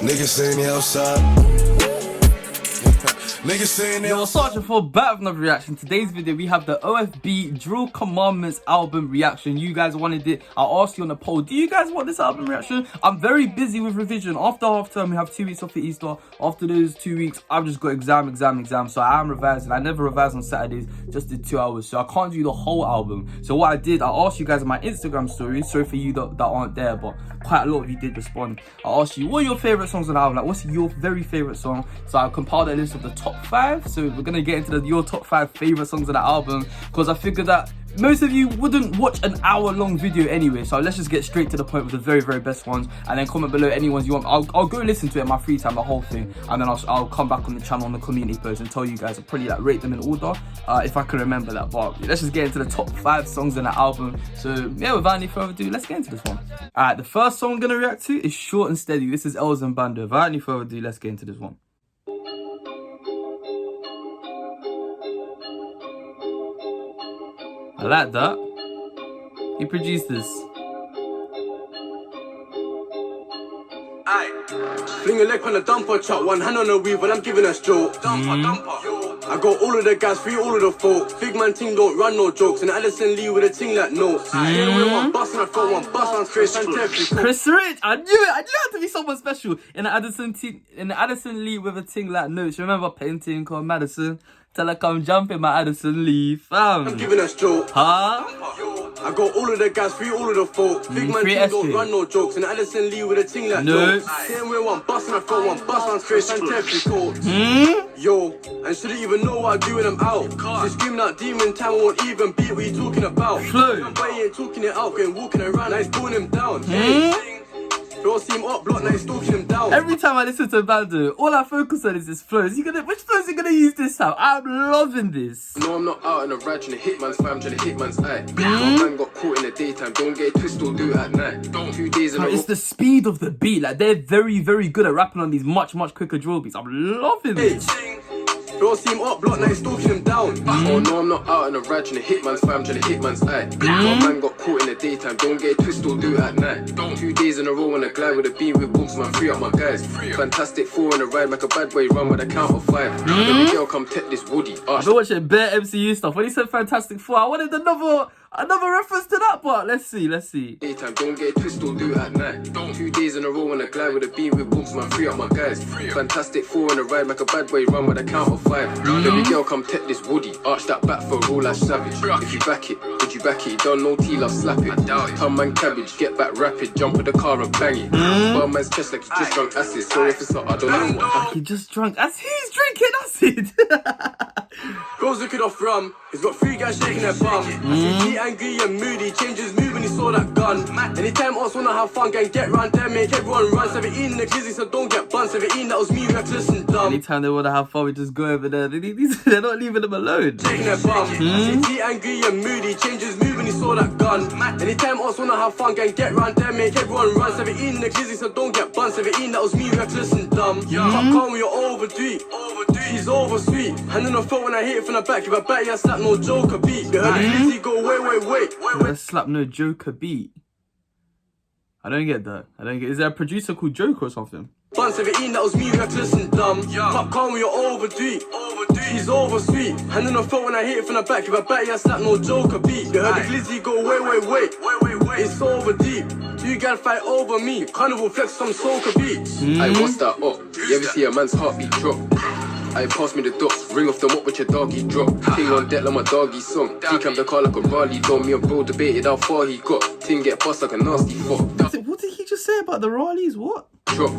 Niggas saying they outside. Niggas saying they Yo, searching for back with another reaction. Today's video we have the OFB Drill Commandments album reaction. You guys wanted it. I asked you on the poll, do you guys want this album reaction? I'm very busy with revision. After half term we have 2 weeks off for Easter. After those 2 weeks I've just got exam. So I am revising. I never revise on Saturdays, just did 2 hours, so I can't do the whole album. So what I did, I asked you guys in my Instagram story. Sorry for you that aren't there, but quite a lot of you did respond. I asked you, what are your favorite songs on the album? Like, what's your very favorite song? So I compiled a list of the top 5. So we're gonna get into your top 5 favorite songs of the album, because I figured that most of you wouldn't watch an hour-long video anyway. So let's just get straight to the point with the very, very best ones, and then comment below any ones you want. I'll go listen to it in my free time, the whole thing, and then I'll come back on the channel on the community post and tell you guys. I'll probably like rate them in order if I can remember that. But let's just get into the top 5 songs in the album. So yeah, without any further ado, let's get into this one. Alright, the first song I'm gonna react to is Short and Steady. This is Els and Bando. Without any further ado, let's get into this one. I like that. He produced this. Fling a leg on the dumper chop, one hand on the wheel, but I'm giving a stroke. I got all of the guys, free all of the folk. Big man ting don't run no jokes, and Addison Lee with a ting like notes. Yeah, with one bus and I throw one bus on Chris and Chris Rich, I knew it. I knew it had to be someone special. In the Addison Lee with a ting like notes. Remember painting called Madison? Tell her come jump in my Addison Lee, fam. I'm giving a stroke. Huh? I got all of the guys, free all of the folk. Big man ting don't run no jokes, and Addison Lee with a ting like notes. Same with one bus and I throw one bus on Chris and coats. Yo, and shouldn't even know what I do when I'm out. Just screaming out demon time, won't even beat what you talking about. Flow. But he ain't talking it out, going walking around, now he's pulling him down. Don't see him up block, now he's stalking him down. Every time I listen to Bando, all I focus on is his flows. Which flows are you gonna use this time? I'm loving this. No, I'm not out in a ride trying to hit man's fam, trying to hit man's eye. Man got caught in the daytime, don't get it twisted, do it at night. 2 days in a row. It's the speed of the beat. Like, they're very, very good at rapping on these much quicker drill beats. I'm loving this. Don't see him up block, now he's stalking him down. Oh no, I'm not out in a ride trying to hit man's fam, trying to hit man's eye. Man got caught in the daytime, don't get it twisted, do it at night. 2 days in a row on a glide with a beam with books, man, free up my guys. Fantastic 4 in a ride, make a bad boy run with a count of 5. Baby girl come take this woody. I've been watching bare MCU stuff. When he said Fantastic 4, I wanted another reference to that, but let's see. Daytime, don't get it twisted, do it at night. 2 days in a row on a glide with a beam with books, man, free up my guys. Fantastic 4 in a ride, make a bad boy run with a count of 5. Baby girl come take this woody, arch that back for a roll like savage. If you back it, would you back it? You don't know T, love slap it. Tom man cabbage, get back rapid, jump in the car and bang it. Bar man's chest like he just drunk acid. Sorry if it's not, I don't know what. Like he just drunk acid. He's drinking acid. Girls looking off rum, he's got 3 guys shaking their bum. I see he angry and moody, changes move when he saw that gun. Anytime us wanna have fun, gang get round there, make everyone run. 17 in the glizzy, so don't get bun. 17, that was me, reckless and dumb. Anytime they wanna have fun, we just go over there. They're not leaving them alone. Shaking their bum. I see he angry and moody, changes move when he saw that gun. Anytime us wanna have fun, gang get round there, make everyone run. 17 in the glizzy, so don't get bun. 17, that was me, reckless and dumb. Come on, you're overdue. She's over sweet. Hand on the phone when I hit it from the back. If I bet you I slap no Joker beat. You heard the glizzy go wait. Let's slap no Joker beat. I don't get that. Is there a producer called Joker or something? 17, that was me, reckless and dumb. Pop calm, you're overdue. She's over sweet. Hand on the phone when I hit it from the back. If I bet you I slap no Joker beat. You heard the glizzy go wait. It's over deep. 2 guys fight over me. Carnival flex some soca beats. I what's that up? You ever see a man's heartbeat drop? I pass me the dots, ring off them up with your doggy drop. Ting on deck like my doggy song. He came the car like a Raleigh dog. Me and bro debated how far he got. Ting get bust like a nasty fuck. What did he just say about the Raleighs? What? Drop.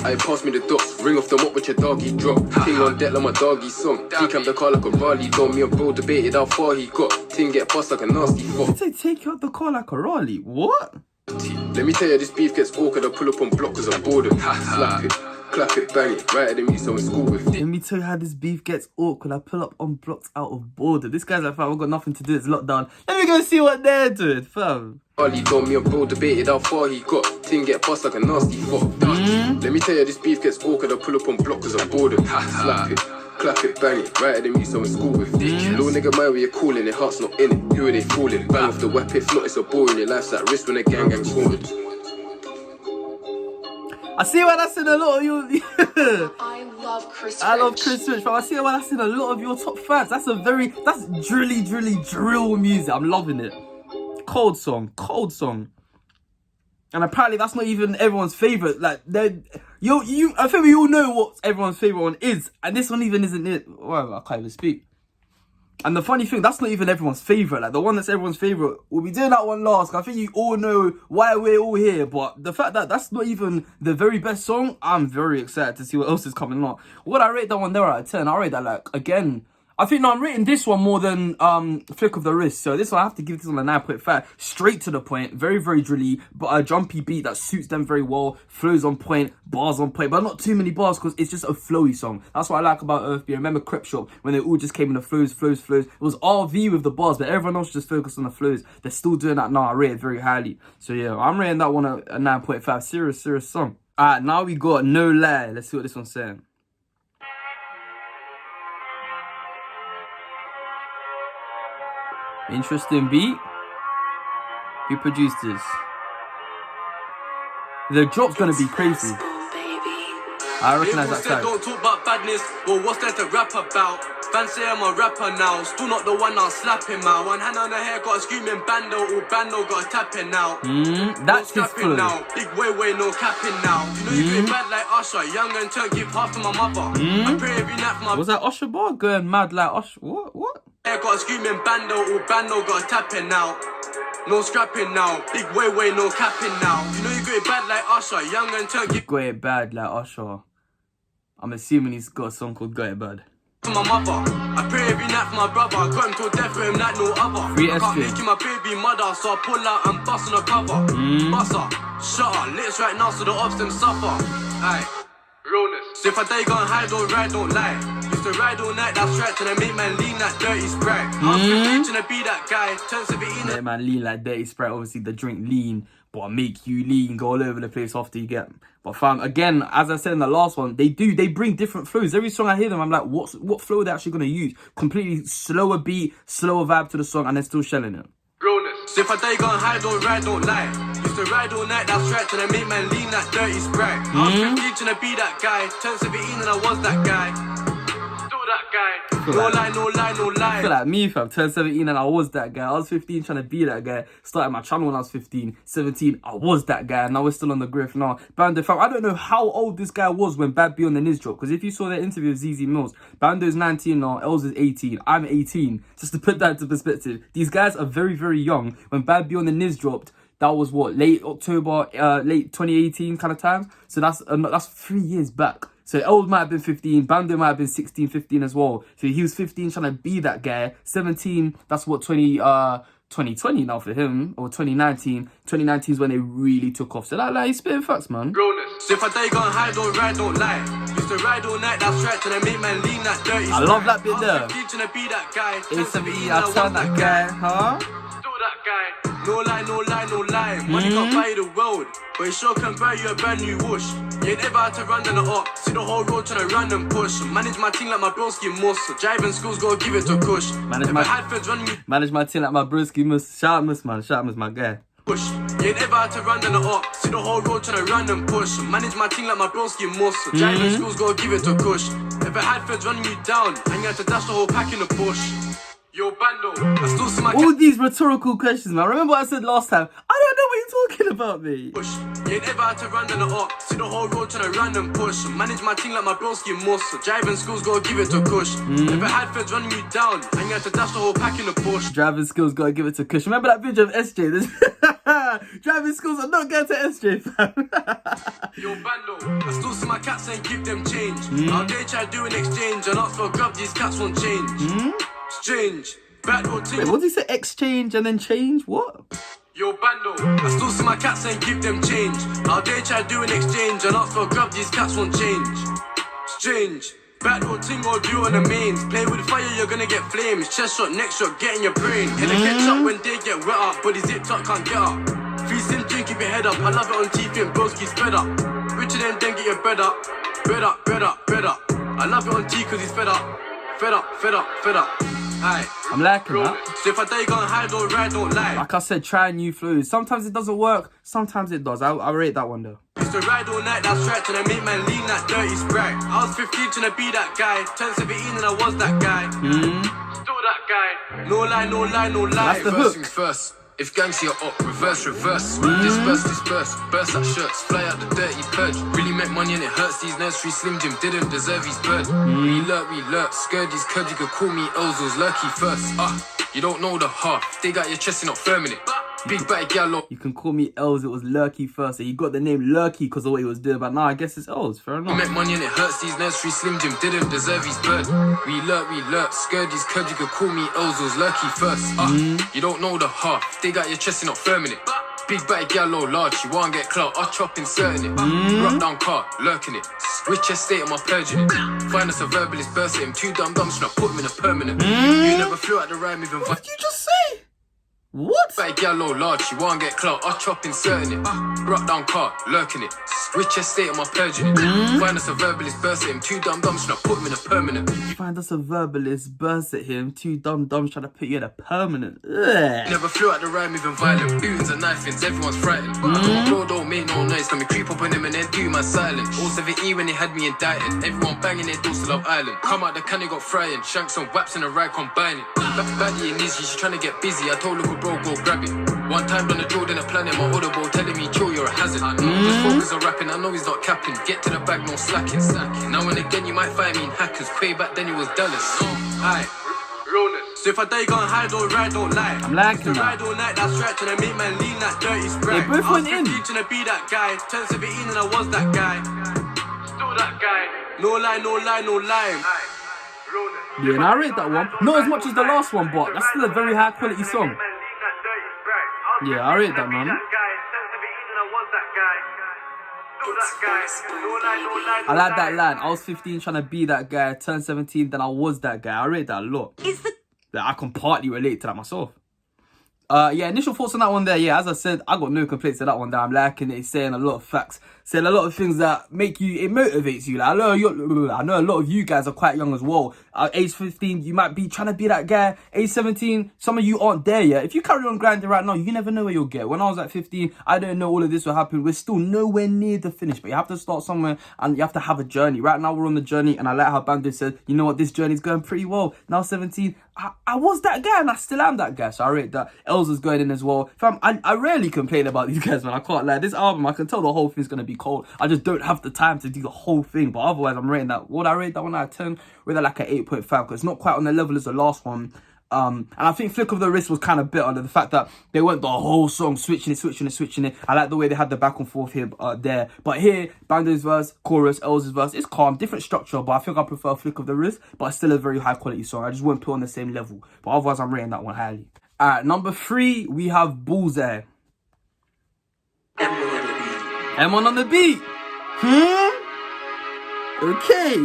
I pass me the dots, ring off them up with your doggy drop. Ting on deck like my doggy song. He came the car like a Raleigh dog. Me and bro debated how far he got. Ting get bust like a nasty fuck. Did they take out the car like a Raleigh? What? Let me tell you, this beef gets awkward. I pull up on block cause I'm bored. Slap it. Clap it, bang it, right at the me, so in school with it. Let me tell you how this beef gets awkward. I pull up on blocks out of boredom. This guy's like, fam, I've got nothing to do, it's lockdown. Let me go see what they're doing, fam. Harley told me and bro debated how far he got. Ting get bust like a nasty fuck. Let me tell you, this beef gets awkward. I pull up on block cause I'm bored. Slap it. Clap it, bang it, right at the me, so in school with it. Little nigga mind where you're calling, your heart's not in it. Who are they fooling? Bang off the whip, if not, it's a boring. Your life's at risk when the gang scored. I see why that's in a lot of your. I love Chris I love Chris Rich, but I see why that's in a lot of your top fans. That's drilly drill music. I'm loving it. Cold song. And apparently that's not even everyone's favorite. Like, I think we all know what everyone's favorite one is, and this one even isn't it. Well, I can't even speak. And the funny thing, that's not even everyone's favorite. Like, the one that's everyone's favorite, we'll be doing that one last. I think you all know why we're all here. But the fact that that's not even the very best song, I'm very excited to see what else is coming up. What I rate that one there out of 10? I rate that, like, again, I think, no, I'm rating this one more than Flick of the Wrist. So this one, I have to give this one a 9.5. Straight to the point. Very, very drilly. But a jumpy beat that suits them very well. Flows on point. Bars on point. But not too many bars because it's just a flowy song. That's what I like about OFB. I remember Crep Shop when they all just came in the flows. It was RV with the bars, but everyone else just focused on the flows. They're still doing that now. I rate it very highly. So yeah, I'm rating that one a 9.5. Serious song. Alright, now we got No Lie. Let's see what this one's saying. Interesting beat. Who produced this? The drop's gonna be crazy. I recognize that track. Don't talk about badness. Well, what's there to rap about? Fans say I'm a rapper now. Still not the one I'll slap him out. One hand on the hair, got a screaming bando. All bando got a tapping now. That's his flow. Now. Big way, no capping now. You know you get bad like Usher. Young and turn, give half to my mother. I pray every night for my. Was that Usher bar? Going mad like Usher? What? Hair got a screaming bando. All bando got a tapping now. No scrapping now. Big way, no capping now. You know you get it bad like Usher. Young and turn, give. Got it bad like Usher. I'm assuming he's got a song called Got It Bad. To my mother, I pray every night for my brother. I got him to death for him like no other. Free I can't SJ. make him my baby mother, so I pull out and bust on the cover. Buster, shut up, lips right now so the ops them suffer. Aye, realness. So if I day gone high, don't ride, don't lie. Used to ride all night, that's right, till I make man lean that dirty Sprite. I was 15 to be that guy, turn 17. Let man lean like Dirty Sprite. Obviously the drink lean, but I make you lean, go all over the place after you get. But fam, again, as I said in the last one, they bring different flows. Every song I hear them, I'm like, what flow are they actually gonna use? Completely slower beat, slower vibe to the song, and they're still shelling it. Realness. So if I day gone high, don't ride, don't lie. Used to ride all night, that's right, till I make man lean that dirty Sprite. I was 15 to be that guy, turned 17 and I was that guy. That guy. No lie. I feel like me, fam. Turned 17 and I was that guy. I was 15 trying to be that guy. Started my channel when I was 15. 17, I was that guy. And now we're still on the griff now. Bando, fam, I don't know how old this guy was when Bad B on the Niz dropped. Because if you saw that interview with ZZ Mills, Bando's 19 now, Els is 18. I'm 18. Just to put that into perspective. These guys are very, very young. When Bad B on the Niz dropped, that was what, late October, late 2018 kind of time. So that's 3 years back. So Els might have been 15, Bando might have been 16, 15 as well. So he was 15 trying to be that guy. 17, that's what 2020 now for him, or 2019. 2019 is when they really took off. So like he's spitting facts, man. Realness. So if I day gone high, don't ride, don't lie. Used to ride all night, that's right, till I make man lean that dirty. I love that bit there. To be that guy. A17, I turn that guy, huh? Still that guy. No lie. Money can't buy you the world, but it sure can buy you a brand new whoosh. You ain't ever had to run down the up. See the whole road trying to run and push. Manage my team like my broski must. Driving schools, gotta give it to Kush. Manage my team like my broski must. Shout out Mus, man. Shout out Mus, my guy. Push. You ain't ever had to run down the up. See the whole road trying to run and push. Manage my team like my broski must. Driving schools, gotta give it to Kush. If I had feds running you down, and you had to dash the whole pack in the bush. Yo, Bando, I still see my all these rhetorical questions, man. Remember what I said last time? I don't know what you're talking about, mate. Push. You ain't ever had to run down the up. See the whole road trying to run and push. Manage my team like my broski must. Driving schools, gotta give it to Kush. If I had feds running you down, and you had to dash the whole pack in the bush. Driving skills, gotta give it to Kush. Remember that video of SJ? Driving skills are not going to SJ, fam. Yo, Bando, I still see my cats and give them change. How they try to do an exchange and ask for a grub, these cats won't change. Strange. Wait, what did he say? Exchange and then change? What? Yo, Bando, I still see my cats and give them change. How they try to do an exchange and ask for a grub, these cats won't change. Strange. Backroad ting or do on the mains. Play with fire, you're gonna get flames. Chest shot, neck shot, get in your brain. Hit the catch up when they get wet up, but his zip tuck can't get up. Free sim drink, keep your head up. I love it on TV and broski spread up. Richer than then get your bread up. Bread up. I love it on T cause he's fed up. Fed up. Aye. I'm liking that. So if I day gone high, don't ride, don't lie. Like I said, try new flows. Sometimes it doesn't work, sometimes it does. I rate that one though. used to ride all night, that's right, and I make man lean that dirty Sprite. I was 15 trying to be that guy, turned 17 and I was that guy. Still that guy. No lie, no lie, no lie. That's the hook. First things first. If gangs you're up, reverse. Disperse, burst like shirts, fly out the dirty purge. Really make money and it hurts. These nursery Slim Jim didn't deserve his bird. We lurk, scared these curd, you could call me Elzo's lurky first. You don't know the half, they got your chest, you're not firm in it. Big batty gallo. You can call me Els, it was Lurky first. So he got the name Lurky because of what he was doing. But now I guess it's Els, fair enough. We make money and it hurts. These nursery Slim Jim didn't deserve his bird. We lurk, scared these curd, you could call me Elzo's lurky first. You don't know the half, they got your chest, you're not firm in it. Big batty gallo large, you won't get clout, I chop inserting it. Rock down car, lurking it. Switch estate, am I purging it? Find us a verbalist, burst at him. Too dumb, should I put him in a permanent? You never flew out the rhyme, even What did you just say? What? Batty gallo large, you won't get clout, I chop inserting it. Rock down car, lurking it. Switch estate, am I purging it? Find us a verbalist, burst at him. Too dumb, should I put him in a permanent? Find us a verbalist, burst at him. Too dumb, trying to put you in a permanent. Ugh. Never flew out the rhyme, even violent. Bootings and knifings, everyone's frightened. Bro, don't make no noise, can we creep up on him and then do my silent. All 7E when they had me indicted. Everyone banging their doors to Love Island. Come out the can, they got frying. Shanks and waps in a ride combining. Baddie and Izzy, she's trying to get busy. I told little bro, go grab it. One time done the drill, then a planet, my audible telling me, chill, you're a hazard. Just focus on rapping, I know he's not capping. Get to the bag, no slacking. Now and again, you might find me in hackers. Way back then, he was Dallas. Aye. So if I die, gonna hide, don't ride, don't lie. I'm liking ride that. all night, that's right, and I make man lean that dirty Sprite. They both went in. I was 15 trying to be that guy, turned 17 and I was that guy. Still that guy. No lie, no lie, no lie. Yeah, and I rate that one. Not as much as the last one, but that's still a very high quality song. Yeah, I rate that, man. I like that line. I was 15 trying to be that guy, turned 17, then I was that guy. I rate that a lot. Yeah, I can partly relate to that myself. Yeah, initial thoughts on that one there. Yeah, as I said, I got no complaints to that one there. I'm liking it. It's saying a lot of facts, saying a lot of things that make you, it motivates you. Like, I know a lot of you guys are quite young as well. Age 15, you might be trying to be that guy. Age 17, some of you aren't there yet. If you carry on grinding right now, you never know where you'll get. When I was at 15, I didn't know all of this will happen. We're still nowhere near the finish, but you have to start somewhere and you have to have a journey. Right now, we're on the journey, and I like how Bando said, you know what, this journey's going pretty well. Now 17, I was that guy and I still am that guy, so I rate that. Els is going in as well. Fam, I rarely complain about these guys, man. I can't lie. This album, I can tell the whole thing's going to be cold. I just don't have the time to do the whole thing, but otherwise I'm rating that. Would I rate that one out of 10? With like an 8.5, because it's not quite on the level as the last one. And I think Flick of the Wrist was kind of bitter, the fact that they went the whole song switching it. I like the way they had the back and forth here, there. But here, Bando's verse, chorus, Els' verse, it's calm, different structure, but I think I prefer Flick of the Wrist, but it's still a very high quality song. I just wouldn't put on the same level. But otherwise, I'm rating that one highly. Alright, number 3, we have Bullseye. M1 on the beat. Okay.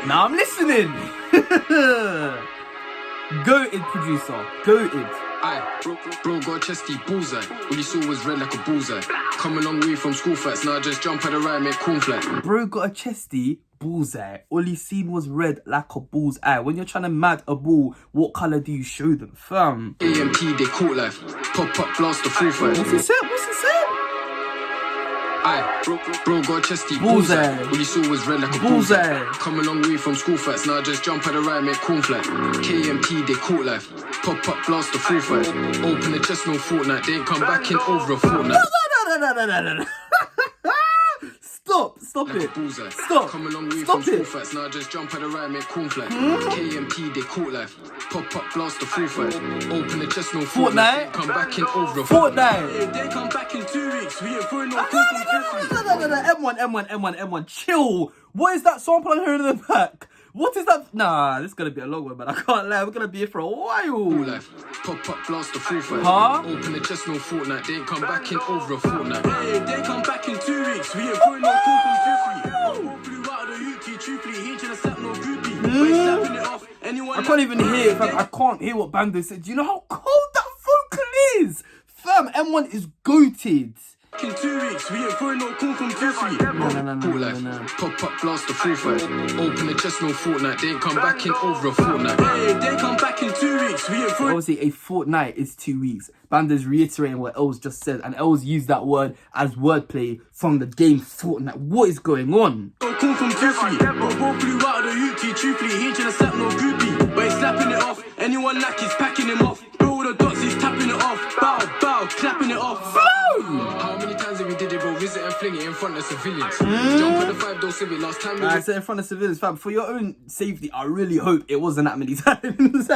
Now I'm listening. Goated producer. Goated. Aye, bro got a chesty bullseye. All you saw was red like a bullseye. Come a long way from school fights, now I just jump at the right, make cornflakes. Bro got a chesty bullseye. All he seen was red like a bull's eye. When you're trying to mad a bull, what colour do you show them, fam? AMP, they caught life. Pop up, blast the full fight. What's he said? Aye, bro got a chesty Bullseye. All you saw was red like a Bullseye. Come a long way from school fights, now I just jump at the right, make cornflakes. KMP, they caught life. Pop up, blast the full fight. Open the chest, no Fortnite. They ain't come back in over a fortnight. No. Stop it. Bullseye. Stop. Come a long way Stop from school it. fights, now I just jump at the right, make cornflakes. KMP, they caught life. Pop up, blast the full fight. Open the chest, no Fortnite. They ain't come back in over a Fortnite. They come back in 2 weeks. We ain't throwing no M1. Chill. What is that sample I'm hearing in the back? What is that? Nah, this is gonna be a long one, man. I can't lie. We're gonna be here for a while. Life. Pop up, blast the full fight. Huh? Open the chest, no Fortnite. They ain't come back in over a fortnight. Hey, they come back in 2 weeks. We ain't throwing no cool from Flew out of the hoopty, truthfully, he ain't trying to slap no groupie. But he's slapping it off. Anyone I can't even hear it, fam. I can't hear what Bando said. Do you know how cold that vocal is? Fam, M1 is goated. In 2 weeks, we ain't throwing no cool from 2 sweet. No. Pop up, blast the full fight. Open the chest, no fortnight. They ain't come back in over a fortnight. Hey, they come back in 2 weeks, we ain't throwing. Obviously, a fortnight is 2 weeks. Banda's reiterating what Els just said, and Els used that word as wordplay from the game Fortnite. What is going on? No cool from 2 sweet. But both flew out of the UT, truthfully, he ain't tryna slap no groupie. But he's slapping it off. Anyone like he's packing him off. Bro with the dots, he's tapping it off. Bow, clapping it off. How many times have we did it, bro? Visit and fling it in front of civilians. Jump on the 5-door civic last time. I said in front of civilians, fam. For your own safety, I really hope it wasn't that many times.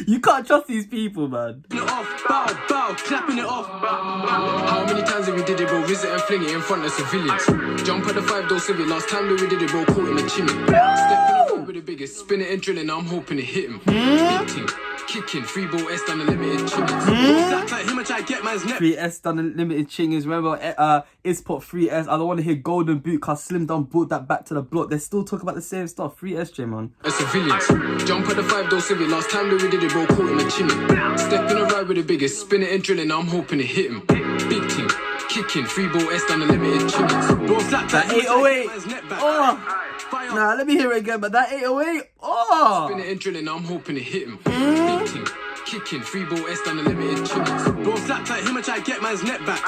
You can't trust these people, man. Bow, clapping it off. How many times have we did it, bro? Visit and fling it in front of civilians. Jump on the 5-door civic last time that we did it, bro. Caught him a chimney. Stepping up with the biggest, spin it and drilling. I'm hoping to hit him. Big team, kicking, 3-ball S down the limited chimneys. Like him and try to get man's neck. 3S done unlimited chingers. Remember, Ispot 3S. I don't want to hear Golden Boot cause Slim Down brought that back to the block. They're still talking about the same stuff. 3SJ, man. Civilians. Jump on the 5-door civic last time that we did it, bro. Caught him a chimney. Stepping a ride with the biggest, spin it and drilling. I'm hoping to hit him. Big team, kicking, 3-ball S down the limited chimneys. Bro, slap That 808. Oh. Nah, let me hear it again. But that 808. Oh. Spin it and drilling. I'm hoping to hit him. Big team, kicking, 3-ball S down the limited chimneys. Bro, slap like him and try to get man's neck back.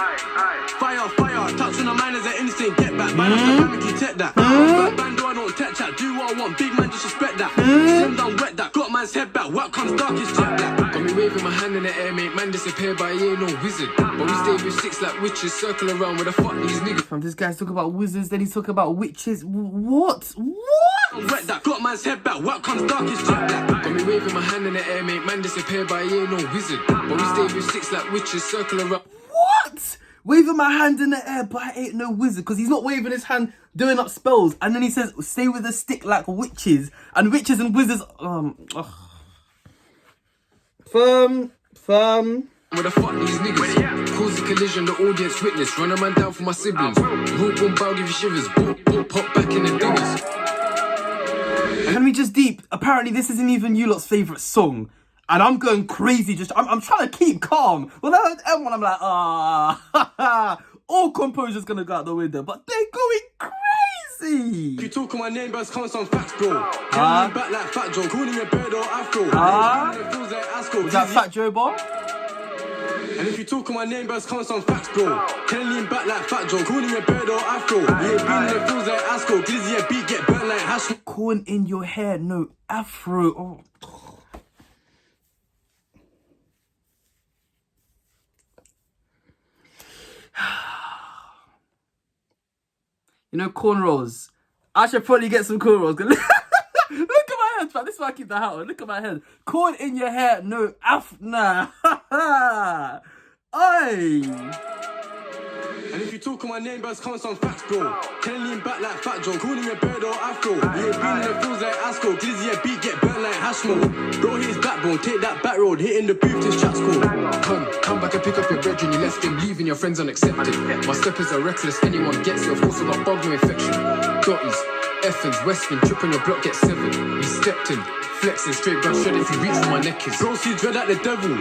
Fire, touch on the mind as an instinct, get back. Man off the family, take that. Bando, I don't tech chat, do what I want, big man disrespect that. Slim down, wet that, got man's head back. What comes darkest, check that. Got me waving my hand in the air, mate. Man disappear, but he ain't no wizard. But we stay with 6 like witches, circle around with the fuck these niggas. From this guy's talking about wizards, then he's talking about witches. What? Wet that, got man's head back. What comes darkest, check that. Got me waving my hand in the air, mate. Man disappear, but he ain't no wizard. But we stay with 6 like witches, circle around. What? Waving my hand in the air, but I ain't no wizard. Because he's not waving his hand doing up spells. And then he says, stay with a stick like witches. And witches and wizards, Firm. Where the fuck these niggas? Cause a collision, the audience witness. Run a man down for my siblings. Root, boom, bow, give you shivers. Boom, pop back in the dingers. Let me just deep. Apparently, this isn't even you lot's favourite song. And I'm going crazy. I'm trying to keep calm. When I heard M1, I'm like, all composure's gonna go out the window. But they're going crazy. If you talking my name, but come some facts, bro. Calling me back like Fat Joe, calling me a bird or afro. It feels like Asco. Was that Fat Joe bar? And if you talking my name, but come some facts, bro. Can lean back like Fat Joe, calling me a bird or afro. Yeah, being it feels like Asco. Glizzy a beat, get burnt like hash. Corn in your hair, no afro. Oh. You know, cornrows. I should probably get some cornrows. Look at my head, fam. This is why I keep the hat on. Look at my head. Corn in your hair, no nah. Oi. And if you talking my name, but come some facts, bro. Can lean back like Fat Joe, calling me a bird or afro. Yeah, being it feels like Asco. Glizzy a beat, get burnt like hash smoke. Bro, hit his backbone, take that back road, hitting the booth, this chat's cool. Come back and pick up your brethren, you left him, leaving your friends unaccepted. My steppers are reckless, anyone gets it, of course I got bug no infection. Dotties, Effins, Western, trip on your block, get severed. He stepped in, flexing, straight brush shredded if you reach for my neck is. Bro, see dread like the devil.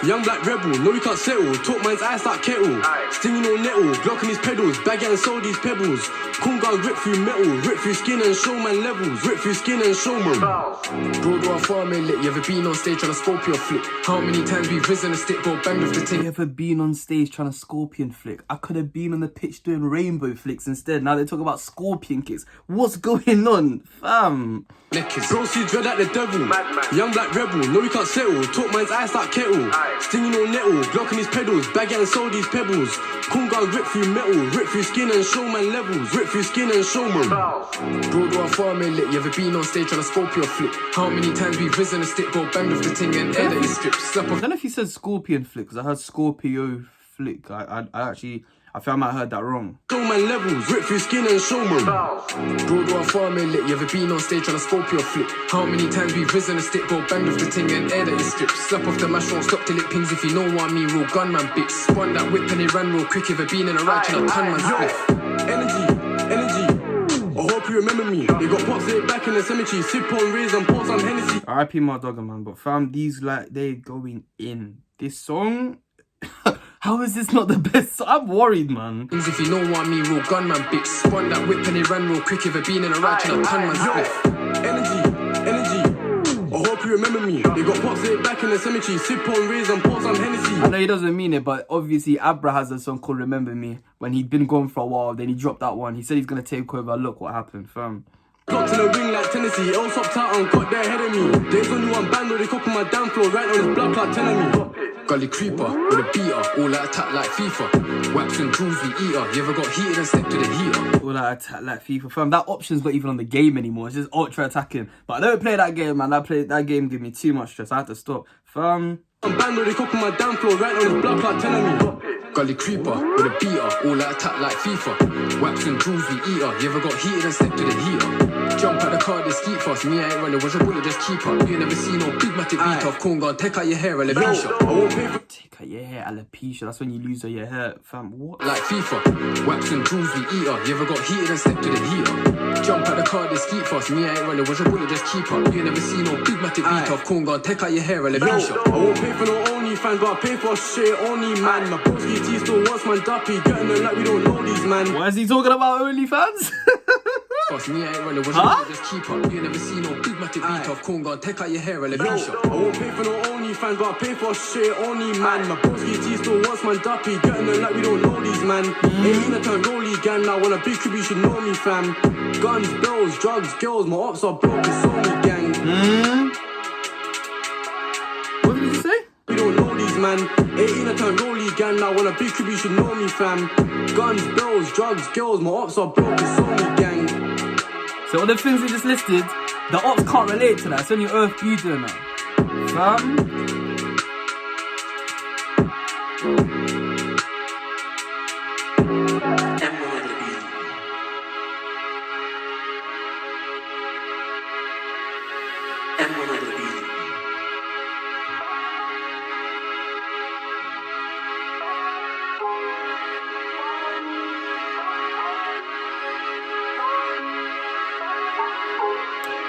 Young black rebel, no we can't settle. Talk man's eyes like kettle. Stinging on nettle, blocking his pedals. Bag and sold these pebbles. Cool guys rip through metal, rip through skin and show man levels. Rip through skin and show man. Broad or farming lit, you ever been on stage trying to Scorpio flick? How many times we've risen a stick, go banged off the ting? You ever been on stage trying to scorpion flick? I could have been on the pitch doing rainbow flicks instead. Now they talk about scorpion kicks. What's going on, fam? Bro, see dread like the devil. Young black rebel, no we can't settle. Talk man's eyes like kettle. Stinging on nettle, blocking his pedals. Bag and sold these pebbles. Cool guys rip through metal, rip through skin and show man levels. Rip through skin and show man. Broad or farming lit, you ever been on stage trying to Scorpio flick? How many times we've risen a stick, go banged off the ting and air that is stripped. Slap I off. don't know if he said scorpion flick, because I heard Scorpio flick. I feel I might have heard that wrong. Show man levels, rip through skin and show man. Broad or farming lit, you ever been on stage trying to Scorpio flick? How many times we've risen a stick, go banged off the ting and air that is stripped. Slap off the mash, won't stop till it pings if you know what I mean. Real gunman bitch, spun that whip and it ran real quick. Ever been in a ride trying to turn man's spliff? Energy. I hope you remember me. They got pops laid back in the cemetery. Sip on rays and pour some Hennessy. R.I.P. my dogger, man. But fam, these like they going in. This song. How is this not the best? I'm worried, man. If you know what I mean, real gunman bitch. Spun that whip and it ran real quick. If it been in a right and a ton man split. Energy. I hope you remember me. They got pops laid back in the cemetery. Sip on rays and pour some Hennessy. I know he doesn't mean it, but obviously Abra has a song called Remember Me. When he'd been gone for a while, then he dropped that one. He said he's gonna take over. Look what happened, fam. Clocked in the ring like Tennessee. L top out and got there ahead of me. There's only one band or they copy my down floor right on his block like telling me. Gully creeper with a beater, all that attack like FIFA. Wax and jewels we eat her. You ever got heated and stepped to the heater? All that attack like FIFA, fam. That option's not even on the game anymore. It's just ultra attacking. But I don't play that game, man. That game gave me too much stress. I had to stop, fam. Band or they copy my down floor right on his block like telling me. Gully creeper with a beater, all that attack like FIFA. Wax and jewels we eat her. You ever got heated and stepped to the heater? Jump out the car, they skeet fast. Me, I ain't running. Watch a bullet, just keep up. You never see no big matic beat off. Corn gun, take out your hair, alopecia. Take out your hair, alopecia. That's when you lose all your hair, fam. What? Like FIFA. Wax and jewels we eat her. You ever got heated and stepped to the heater? Jump out the car, they skeet fast. Me, I ain't running. Watch a bullet, just keep up. You never see no big matic beat off. Corn gun, take out your hair, alopecia. I won't pay for no OnlyFans, but I pay for shit only, man. My broski T still wants man duppy. Getting them like we don't know these, man. Why is he talking about OnlyFans? Boss, me, I ain't running. Huh? Just keep up. You never see no big matic beat off. Corn gun, take out your hair, alopecia. I won't pay for no OnlyFans, but I pay for shit only, man. My broski T still wants man duppy. Getting them like we don't know these, man. Ain't in a turn rolly gang. Now when a big crib, you should know me, fam. Guns, bills, drugs, girls. My ops are broke, it's only gang. What did you say? We don't know these, man. 18 a turn rolly gang. Now when a big crib, you should know me, fam. Guns, bills, drugs, girls. My ops are broke, it's only gang. So all the things we just listed, the ops can't relate to that. It's only OFB doing that. Fam.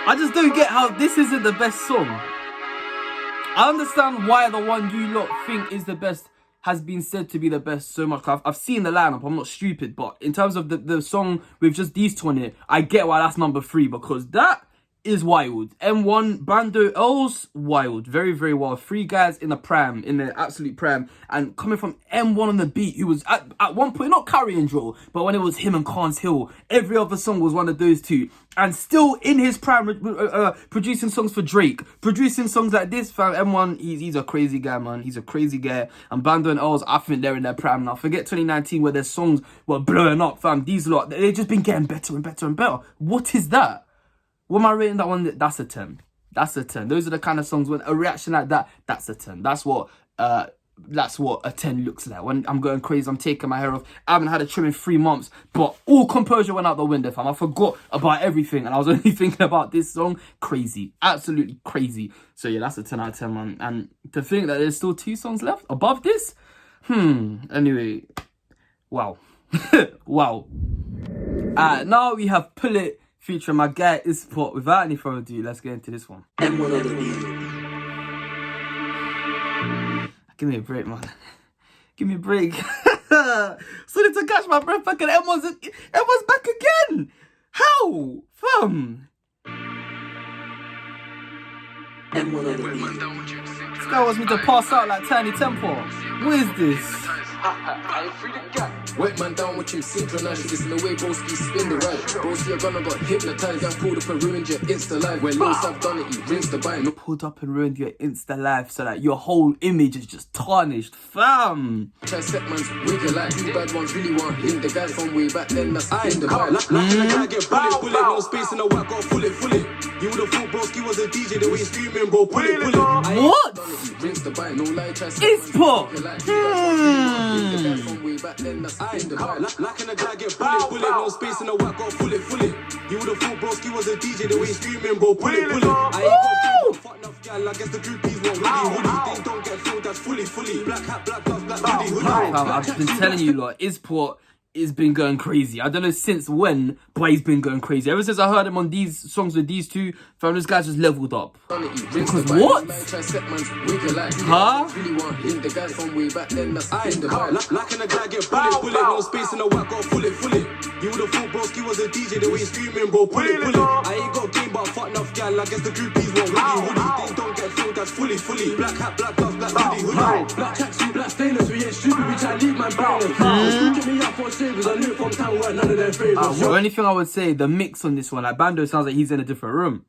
I just don't get how this isn't the best song. I understand why the one you lot think is the best has been said to be the best so much. I've seen the lineup, I'm not stupid, but in terms of the song with just these two on it, I get why that's number 3, because that is wild. M1, Bando, L's wild. Very, very wild. 3 guys in the prime, in the absolute prime. And coming from M1 on the beat, who was at one point, not carrying drill, but when it was him and Khan's Hill, every other song was one of those two. And still in his prime, producing songs for Drake, producing songs like this, fam. M1, he's a crazy guy, man. He's a crazy guy. And Bando and L's, I think they're in their prime now. Forget 2019 where their songs were blowing up, fam. These lot, they've just been getting better and better and better. What is that? What am I rating that one? That's a 10. That's a 10. Those are the kind of songs when a reaction like that, that's a 10. That's what a 10 looks like. When I'm going crazy, I'm taking my hair off. I haven't had a trim in 3 months, but all composure went out the window, fam. I forgot about everything, and I was only thinking about this song. Crazy. Absolutely crazy. So yeah, that's a 10 out of 10, man. And to think that there's still 2 songs left above this? Anyway. Wow. Wow. Now we have Pull It, featuring my guy Isport. Without any further ado, let's get into this one. Give me a break, man. Give me a break. Starting to catch my breath back, and M1's back again. How? Fam. This guy wants me to pass out like Tiny Temple. What is this? Wet man down with him synchronized. She listen the way broski spin the ride. Broski, you're gonna got hypnotized and pulled up and ruined your Insta life. When Lil Sav done it, he rinsed the bite. Pulled up and ruined your Insta life so that your whole image is just tarnished, fam. Try set man's wiggle like 2 bad ones really want him. The guy from way back then, that's in the vibe. Like get bullet, no space in the whack, got full it. You would've thought broski was a DJ, the way he's screaming, bro, pull it. What? Rinse the bite, no lie, try set It's pop. The guy from way back then, that's in the vibe. Like in the guy get bullet, no space in the whack, got full it. You would've thought broski was a DJ, the way he's screaming, bro, pull it. I ain't got fuck enough gal, I guess the groupies won't really. They don't get filled, that's fully. Black hat, black gloves, black hoodie. Fam, I've been telling you, lot, Isport it's been going crazy. I don't know since when, but he's been going crazy. Ever since I heard him on these songs with these two, fam, this guy's just leveled up. Because what? Huh? Like in a guy get bullet, no space in the whack, got full it. You would've thought broski was a DJ, the way he's screaming, bro, pull it. I ain't got game, but I fuck enough gal, I guess the groupies won't woody. They don't get filled, that's fully. Black hat, black gloves, black hoodie. Black tracksuit, black stainless, we ain't stupid, we try to leave my brainless. Look me up for savers, I knew from town where none of their favors. The only thing I would say, the mix on this one, like Bando sounds like he's in a different room.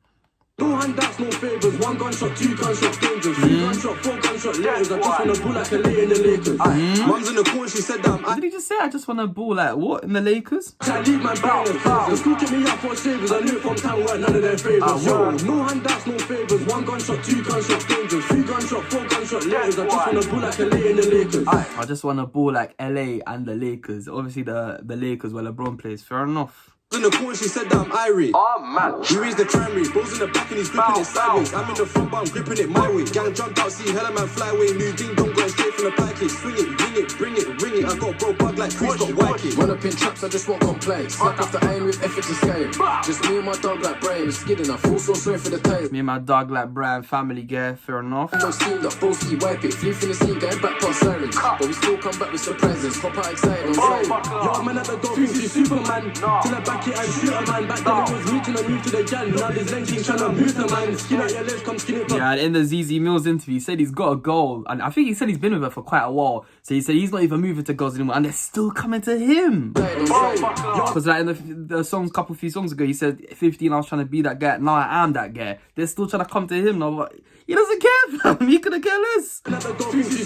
No handouts, no favors. 1 gunshot, 2 gunshots, dangerous. 3 gunshot, 4 gunshot, letters. I just wanna bull like a lay in the Lakers. Mum's in the corner, she said that What did he just say? I just want to ball like what in the Lakers? I leave my brainless. Just looking me up for savers. I knew from town where none of their favors. Yo, no handouts, no favors. 1 gunshot, 2 gunshots, dangerous. 3 gunshot, 4 gunshot, letters. I just wanna bull like a lay in the Lakers. I just want to ball like LA and the Lakers. Obviously the Lakers where LeBron plays. Fair enough. In the corner, she said that I'm Irie. Oh man, we raised the primary. Bro's in the back and he's gripping it sideways. I'm in the front, but I'm gripping it my way. Gang jumped out, see hella man fly away. New ding dong going straight from the package. Swing it, ring it, bring it, ring it. I got bro bug like Chris got white kid. Run up in traps, I just won't complain. Slap after aim with effort to scale. Just me and my dog like brain, skidding. I feel so sorry for the taste. Me and my dog like Brian, family gear. Fair enough. No steam, that Bullseye wipe it. Flew from the scene, going back past sirens. But we still come back with surprises. Hop out excited on flame. Yo, man at the door, thinks he's Superman. Till I back it and shoot a man. Back then it was me till I moved to the jan. Now there's Lenking trying to move the man. Skin out your legs, come skin it. Yeah, and in the ZZ Mills interview, he said he's got a goal. And I think he said he's been with her for quite a while. So he said he's not even moving to girls anymore. And they're still coming to him. Because like in the songs, few songs ago, he said 15, I was trying to be that guy. Now I am that guy. They're still trying to come to him. Now, like, he doesn't care, fam. He couldn't care less.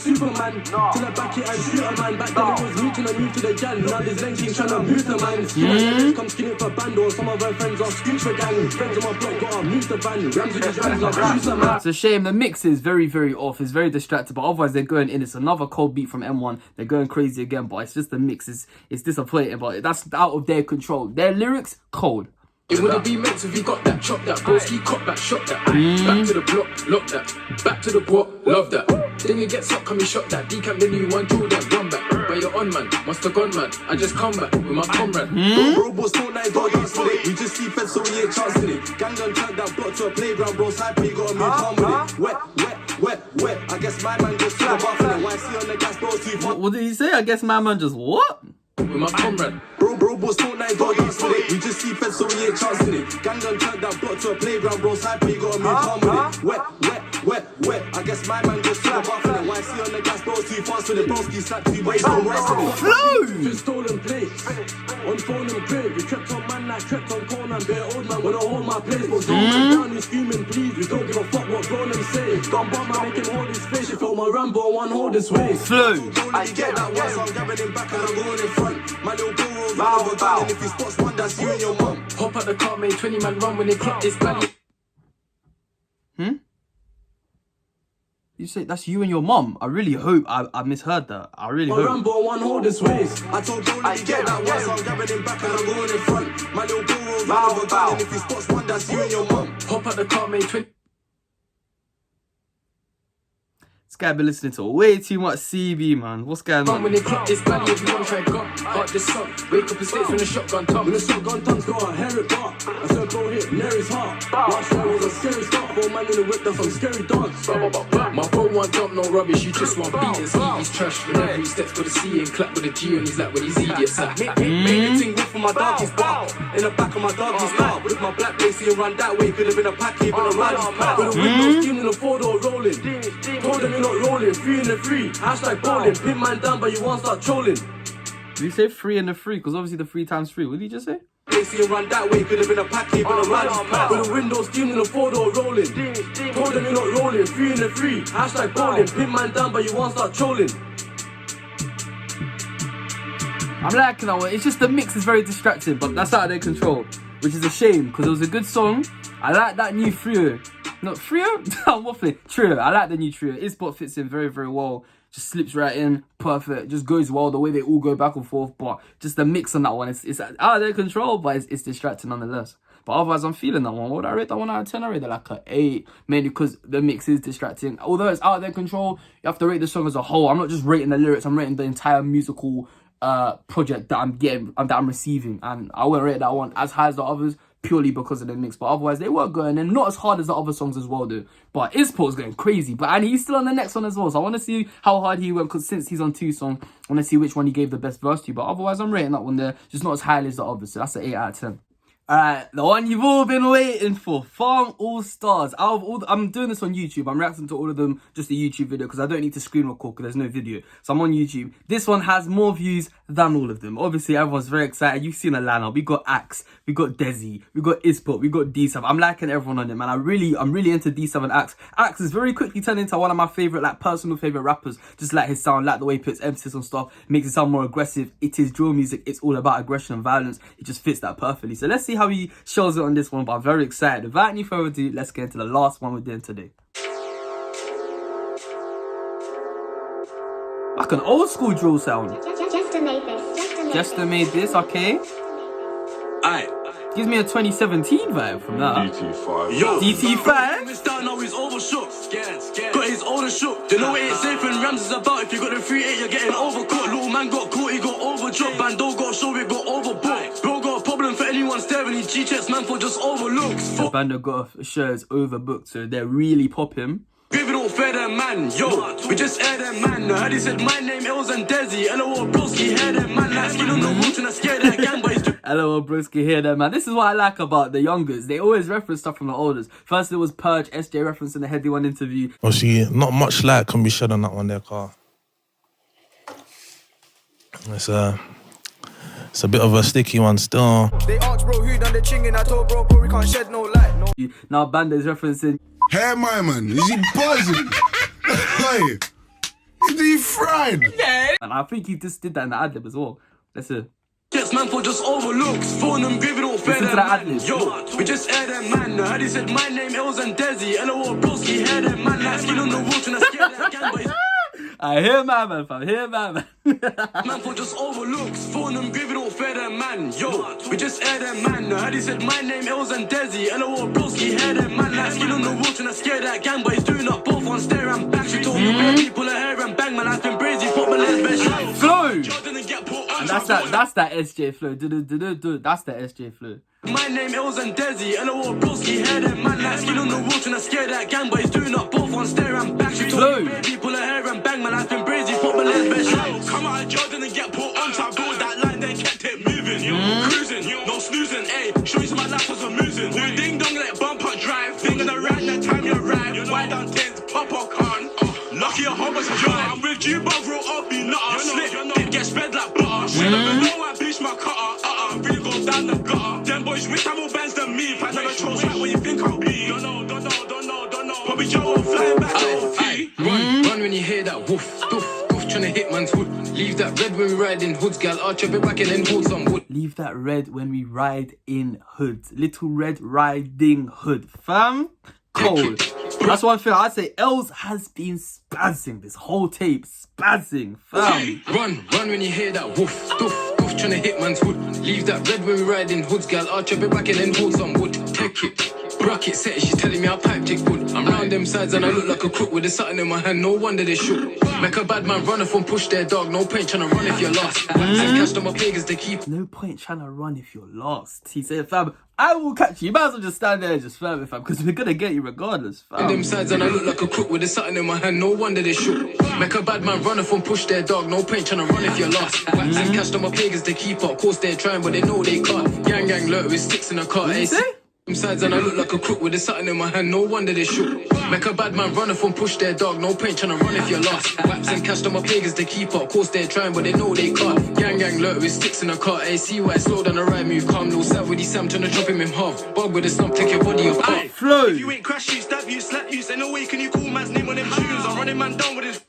Superman. Till I back it and shoot a man. Back then it was me till I moved to the jan. Now there's Lenking trying to move the man. Skin out your legs, come skin it for Bando. Some of her friends are screech for gang. Friends on my block gotta move the band. Rams with these rams like producer man. It's a shame. The mix is very, very off. It's very distracted. But otherwise, they're going in. It's another cold beat from M1. They're going crazy again. But it's just the mix. It's disappointing. But that's out of their control. Their lyrics, cold. It wouldn't be meant if you got that, chop that, broski, cop that, shot that. Back to the block, lock that. Back to the guap, love that. Then you get sucked, come and shot that. Decamp the new one, draw that, run back. Where you're on, man, must have gone, man. I just come back with my comrade. Bro, boys, 4 9 got used to it. We just see feds, so we ain't chancing it. Gang done turned that block to a playground, bro. Hyper, you gotta move calm with it. Wet. I guess my man just to the buffalo. Why see on the gas, bro, too far. What did he say? I guess my man just what? With my comrade. Bro, boys, 4 9 got used to it. We just see feds, so we ain't chancing it. Gang done turned that block to a playground, bro. Hyper, you gotta move calm with it. Wet. I guess my man just to the buffalo. Why see on the gas, bro, too fast for the broski slap 2 ways, don't rest in it. Flow! Just stolen plates. On phone and grave. We crept on man like crept on corner and bare old man wanna hold my place. But don't man down, he's screaming please. We don't give a fuck what grown them say. Don't bomb man, make him hold his face. You feel my Rambo, one hold his waist. Flow! I get that one, so I'm grabbing him back and I'm going in front. My little bro rolls out of a gun, and if he spots one, that's you and your mum. Hop out the car, made 20 man run when they clock this belly. You say that's you and your mum? I really hope I misheard that. I really hope. Rambo, one hold his waist. I told bro, let me get that one, so I'm grabbing him back and I'm going in front. My little bro rolls out of a gun, and if he spots one, that's you and your mum. Hop out the car, made 20. This guy been listening to way too much CB, man. What's going on? When they clock this belly, if you want to try gun, heart this song. Wake up and states when the shotgun tongue. When the shotgun tongues go on, hair it bar. I said go hit, Mary's heart. Watch that was a scary start. 4 man in the whip, that's some scary dogs. My bro want dump, no rubbish, you just want beatings. He's trash whenever he steps for the C and clap with a G and he's like with his idiots. Make the thing whip for my doggy's bar. In the back of my doggy's car. With my black lacy and run that way. Could have been a pack, even a riding pack. With a window steam in a 4-door rolling. Told them you're not rolling. 3 in the 3. Hashtag bowling. Pin man down, but you won't start trolling. Did you say 3 and the 3? Because obviously the 3 times 3. What did you just say? Lacy and run that way. Could have been a pack, even a riding pack. With a window steam in a 4-door rolling. Told them you're not rolling. 3 in the 3. Hashtag bowling. Pin man down, but you won't start trolling. I'm liking that one. It's just the mix is very distracting, but that's out of their control, which is a shame because it was a good song. I like that new trio. Not trio? I'm waffling. Trio. I like the new trio. His spot fits in very, very well. Just slips right in. Perfect. Just goes well the way they all go back and forth. But just the mix on that one, it's out of their control, but it's distracting nonetheless. But otherwise, I'm feeling that one. What would I rate that one out of 10? I rate it like an 8. Mainly because the mix is distracting. Although it's out of their control, you have to rate the song as a whole. I'm not just rating the lyrics. I'm rating the entire musical project that I'm receiving, and I wouldn't rate that one as high as the others purely because of the mix, but otherwise they were going and not as hard as the other songs as well though. But Isport's going crazy, and he's still on the next one as well, so I want to see how hard he went, because since he's on 2 songs, I want to see which one he gave the best verse to. But otherwise I'm rating that one there just not as highly as the others, so that's an 8 out of 10. Alright, the one you've all been waiting for, Farm All Stars. Out of all, I'm doing this on YouTube. I'm reacting to all of them, just a YouTube video, because I don't need to screen record because there's no video. So I'm on YouTube. This one has more views than all of them. Obviously, everyone's very excited. You've seen a lineup. We got Axe, we got Desi, we got Isport, we got D7. I'm liking everyone on it, man. I'm really into D7 and Axe. Axe is very quickly turned into one of my favorite, like, personal favorite rappers. Just like his sound, like the way he puts emphasis on stuff, makes it sound more aggressive. It is drill music. It's all about aggression and violence. It just fits that perfectly. So let's see how he shows it on this one, but I'm very excited. Without any further ado, let's get into the last one we're doing today. Like an old school drill sound. Jester made this, okay. Aye. Gives me a 2017 vibe from that. DT5. Yo, DT5? This down now he's overshook. Scared. Got his older shook. They know it ain't safe when Rams is about. If you got the 3-8, you're getting overcooked. Little man got caught, he got overdropped. Bando got show, he got overbooked. Bro got a problem for anyone staring. He G-checks man for just overlooks. The Bando got a show is overbooked, so they're really popping. Give it all fair than man, yo. We just air them man. I heard he said my name, Els and Desi. LOL broski, hair them man. Like skin on the watch and I scared that gang, but he's LOL broski, hear that, man. This is what I like about the youngers. They always reference stuff from the olders. First it was Purge, SJ reference in the Heady One interview. Obviously, not much light can be shed on that one there, car. It's a bit of a sticky one still. They asked bro who done the chinging. I told bro we can't shed no light. No. Now Bando is referencing. Hey, my man, is he buzzing? Hey, is he fried? Yeah. And I think he just did that in the ad-lib as well. Let's see. Yes, man, for just overlooks. Phone them, give it all fair Listen to than that man. ad-lib. Yo, we just air them man. I heard he said my name, Els and Desi. LOL broski, hair them man. Like skin on the watch and I scared that gang, but he's I hear my man, fam. Hear my man. man for just overlooks. Phone them, give it all fair than man. Yo, we just air them man. I heard he said my name, Els and Desi. LOL broski, hair them man. Like skin on the watch and I scared that gang, but he's doing up both on stare and back. She told me bare people her hair and bang, man. I've been crazy, pop my legs, best shot. Flow. And that's that SJ flow. That's the SJ flow. My name Els and Desi, LOL broski, hair them man. Like skin on the watch and I scared that gang, but he's doing up both on stare and back. She told me bare people her hair and bang, man. I've been crazy, pop my legs, best shot. Come out of Jordan and get put on top, build that line, then kept it moving. Cruising, no snoozing, ayy. Show you some of my life was amusing. Do ding dong, let bumper drive. Thing on the right, that time you arrive. Wide down tins, pop or con. Lucky a whole bunch of yo, I'm with you, but roll up, be not a slip. Did get spread like butter. She never know I bleach my cutter. Really go down the gutter. Them boys with more bands than me. If I never chose right where you think I'll be. Don't know. Probably Joe flying back to OFB. Run when you hear that woof, doof, doof, tryna hit man's hood. Leave that red when we ride in hoods, gal. I'll chop it back and then hold some wood. Leave that red when we ride in hood. Little Red Riding Hood. Fam, cold. That's one thing I'd say. Els has been spazzing this whole tape. Spazzing, fam. Run when you hear that woof, doof, doof, tryna hit man's hood. Leave that red when we ride in hoods, gal. I'll chop it back and then hold some wood. Take it. Rocket set, she's telling me I pipe take good. I'm round them sides and I look like a crook with a something in my hand. No wonder they shook. Make a bad man run off and push their dog. No point trying to run if you're lost. And catch them up pagans to keep. No point trying to run if you're lost. He said, fam, I will catch you. You might as well just stand there and just fam it, fam, because we're gonna get you regardless, fam. Them sides and I look like a crook with a something in my hand. No wonder they shook. Make a bad man run off and push their dog. No point trying to run if you're lost. And catch them up pagans to keep up. Of course they're trying, but they know they can't. Gang lurk with sticks in a car. What did you say? Them sides and I look like a crook with a something in my hand. No wonder they shook. Make a bad man run off and push their dog. No point trying to run if you're lost. Waps and catch them up pagans to keep up. Of course they're trying, but they know they can't. Gang lurk with sticks in a car. Ay, see why I slow down the right move. Calm, no sad with Sam trying to drop him in half. Bug with a stump, take your body off. Flow. If you ain't crash you, stab you, slap you. Say no way can you call man's name on them tunes. I'm running man down with his.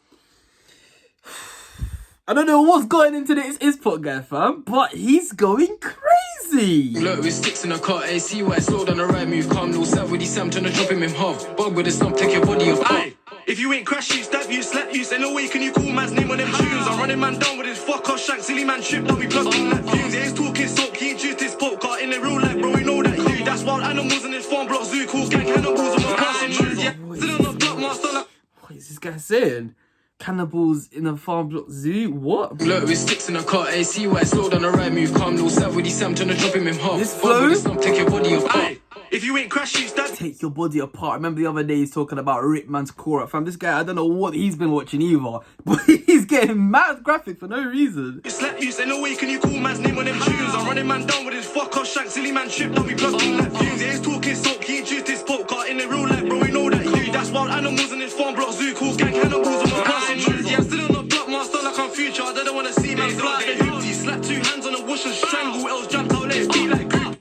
I don't know what's going into this Isport guy, fam, but he's going crazy. Lurk with sticks in a car. Ay, see why I slow down the right move. Calm, no sad with Sam trying to drop him in half. Bug with a stump, take your body off. If you ain't crash you, stab you, slap you. Say no way can you call man's name on them tunes. I'm running man down with his fuck off shank. Silly man trip, don't be plugged in like fumes. Yeah, he's talking soap, he ain't juiced his poke. Car in the real life, bro, we know that you. That's wild animals in his farm block zoo. Cool gang cannibals on my crossing shoes. Yeah, still on the block master like. What is this guy saying? Cannibals in a farm block zoo? What? Look, with sticks in a car, AC white, slow down the right move, calm, no sat with the Sam, trying to drop him in half. This flow? Take your body apart. If you ain't crash, you stand. Take your body apart. I remember the other day he's talking about Rickman's core. Fam, this guy, I don't know what he's been watching either, but he's getting mad graphic for no reason. You slap you, say no way can you call man's name on them tunes. I'm running man down with his fuck off shank, silly man trip, now we plug on that fumes. Yeah, he's talking soap, he ain't juiced his poke car in the real life, bro, we know that you. That's wild animals in his farm block zoo, cool gang cannibals on my passing shoes. Yeah, I'm still on the block, master like I'm future, I don't wanna see me fly. He slap 2 hands on the bush and strangle, else jumped out, let it be like group.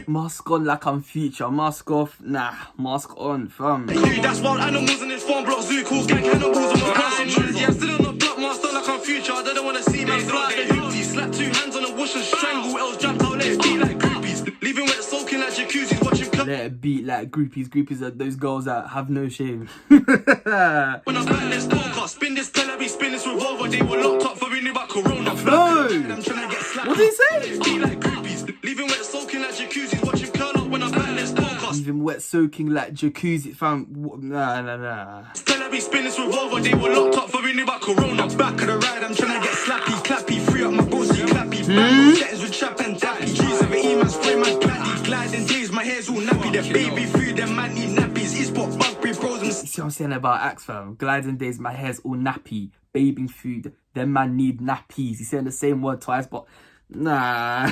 Mask on like I'm future, mask off, nah, mask on, fam. That's wild animals in his farm block zoo, cool gang cannibals on my passing shoes. Yeah, I'm still on the block, master like I'm future, I don't wanna see me fly. He slap 2 hands on the bush and strangle, else jumped out, let it be like groupies. Leaving wet soaking like jacuzzis, watching Let it beat like groupies. Groupies are those girls that have no shame. When I'm back, let's talk. Spin this Telebi, spin this revolver. They were locked up for we knew about Corona. No! I'm trying to get slapped. What did he say? Be like groupies. Leaving wet soaking like jacuzzis, watching curl up. When I'm back, let's talk. Even wet soaking like jacuzzi, fam. Nah. Telebi, spin this revolver. They were locked up for we knew about Corona. Back of the ride, I'm trying to get slappy, clappy. Free up my bossy, clappy. Back settings with trap and dappy. G's of E-man, spray man, gladdy. Gliding days, my hair's all nappy. The baby food, them man need nappies. It's what bugberry pros and You see what I'm saying about Axe, fam? Gliding days, my hair's all nappy. Bathing food, them man need nappies. He's saying the same word twice, but nah.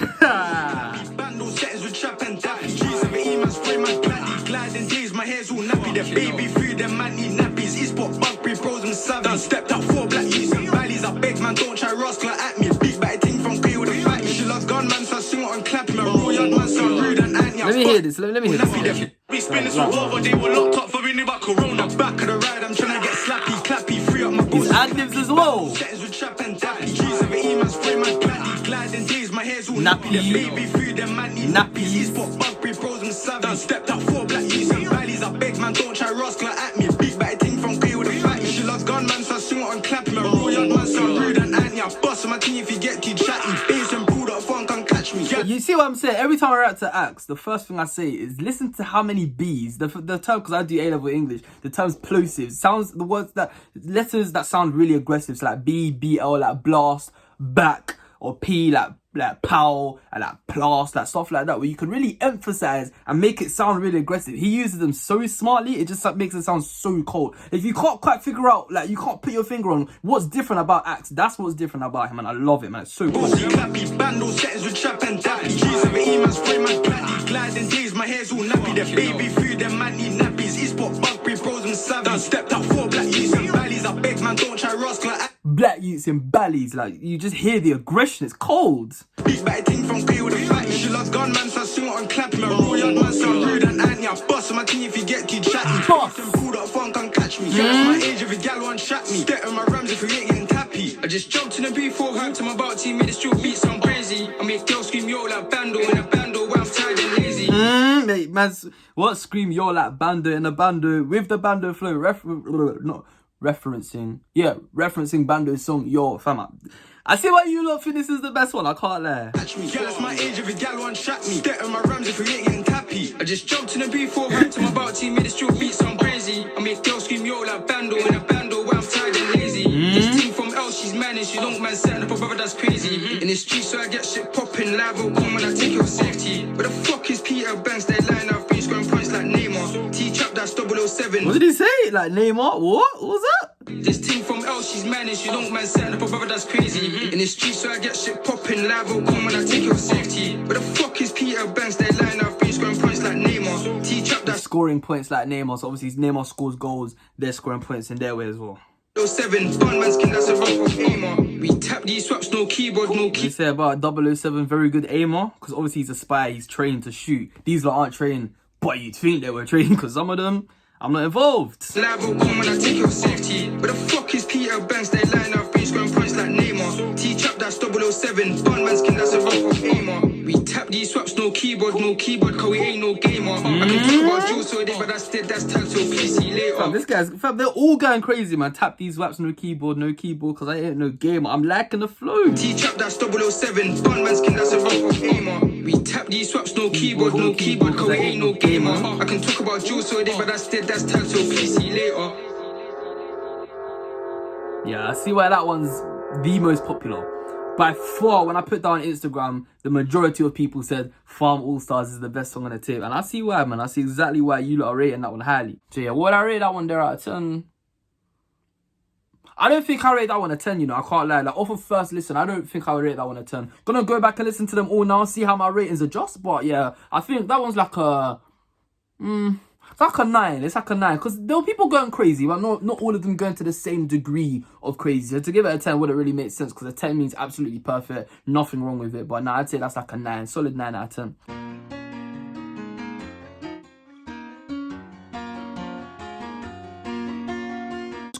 Bando settings with trap and dappy. G's of E-man, spray man, gladdy. Gliding days, my hair's all nappy. The baby food, them man need nappies. It's what bugberry pros and savvy. Done stepped up 4 black youths and valleys. I beg man, don't try rascal at me. Big batty thing from K with a fatty. She loves gunman, so I sing it and clap him. A raw young man, so rude and anti. Let me hear this. Let me hear this. We spin this revolver, they were locked up for we knew about Corona. Back of the ride, I'm trying to get slappy, clappy, free up my His ad-libs as well. settings with trap and dappy. G's of E-man, spray man, gladdy. Gliding days, my hair's all nappy. The baby food, them man need nappies. It's what bugberry pros and savvy. Done stepped up 4 black youths and valleys. I beg man, don't try rascal at me. Big batty thing from K with a fatty. She loves gunman, so I sing it and clap him. A raw young man, so rude and anti. I bust on my team if you get too chatty. Bass and pulled up fun, can't catch me. You see what I'm saying? Every time I react to Axe, the first thing I say is listen to how many B's, the term, because I do A-level English, the term's plosive, sounds, the words that, letters that sound really aggressive, so like B, BL, like blast, back, or P, like pow, and like blast, like stuff like that, where you can really emphasize and make it sound really aggressive. He uses them so smartly, it just like, makes it sound so cold. If you can't quite figure out, like you can't put your finger on what's different about Axe, that's what's different about him, and I love it, man. It's so cool. Clappy, bando settings with trap and dappy. G's of E-man, spray man, gladdy. Gliding days, my hair's all nappy. The baby food, them man need nappies. It's what bugberry pros and savvy. Done stepped up 4 black youths and valleys. I beg man, don't try rascal at Black youths in ballies, like you just hear the aggression, it's cold. Big batty thing from K with a fatty. She loves gunman, so I sing it and clap him. A raw young man, so rude and anti. I bust on my team if you get too chatty. Boss. Them pulled up fun, can't catch me. Yeah, my age if a gal won't chat me. Step on my rams if you ain't getting tappy. I just jumped in the B4 hand to my bout team, made the street beat sound crazy. I make girls scream yo like bando in a bando when I'm tired and lazy. Mate, man's what scream you're like bando in a bando with the bando flow referencing bando's song Yo fam. I see why you lot think this is the best one, I can't lie. Catch me. Girl, that's my age if a gal won't chat me. Step on my rams if you ain't getting tappy. I just jumped in the B4 hand to my bout team, made the street beat sound crazy. I make girls scream yo like bando in a bando when I'm tired and lazy. This team from L, she's mad and she don't mind setting up a brother that's crazy. In the streets so I get shit popping, live will come when I take your safety. Where the fuck is Peter Banks? They line up, been scoring points like Neymar. T-Chap that's 007. What did he say? Like Neymar? What was that? This team from L, she's mad and she don't mind setting up a brother that's crazy. In the streets so I get shit popping, live will come when I take your safety. Where the fuck is Peter Banks? They line up, been scoring points like Neymar. T-Chap that's Scoring points like Neymar, so obviously Neymar scores goals, they're scoring points in their way as well. 07, Bunman skin, that's a rough of aimer. We tap these swaps, no keyboard, no You say about 007, very good aimer, because obviously he's a spy, he's trained to shoot. These lot aren't trained, but you'd think they were trained, because some of them, I'm not involved. Live will come when I take your safety. Where the fuck is Peter Banks? They line up, been scoring points like Neymar. T-Chap, that's 007, Bunman skin, that's a rough of aimer. We tap these swaps, no keyboard, cause we ain't no gamer. I can talk about Jules so they, but that's title, please see later. Fam, this guy's, fam, they're all going crazy, man. Tap these waps, no keyboard, because I ain't no gamer. I'm lacking the flow. T-Chap, that's 007, Bunman skin, that's a rough of aimer. We tap these swaps, no keyboard, cause we ain't no gamer. I can talk about Jules so they, but that's title, please see later. Fam, this guy's, fam, they're all going crazy, man. Tap these waps, no keyboard, no keyboard, because I ain't no gamer. I'm lacking the flow. T-Chap, that's 007, Bunman skin, that's a rough of aimer. We tap these swaps, no keyboard, cause we ain't no gamer. I can talk about Jules so they, but that's title, please see later. I see why that one's the most popular. By far, when I put that on Instagram, the majority of people said Farm All Stars is the best song on the tape. And I see why, man. I see exactly why you lot are rating that one highly. So yeah, what I rate that one there out of 10? I don't think I rate that one a 10, you know. I can't lie. Like, off of first listen, I don't think I would rate that one a 10. Gonna go back and listen to them all now, see how my ratings adjust. But yeah, I think that one's like a... it's like a 9. It's like a 9. Because there were people going crazy, but not all of them going to the same degree of crazy. So to give it a 10 wouldn't really make sense, because a 10 means absolutely perfect. Nothing wrong with it. But nah, I'd say that's like a 9. Solid 9 out of 10.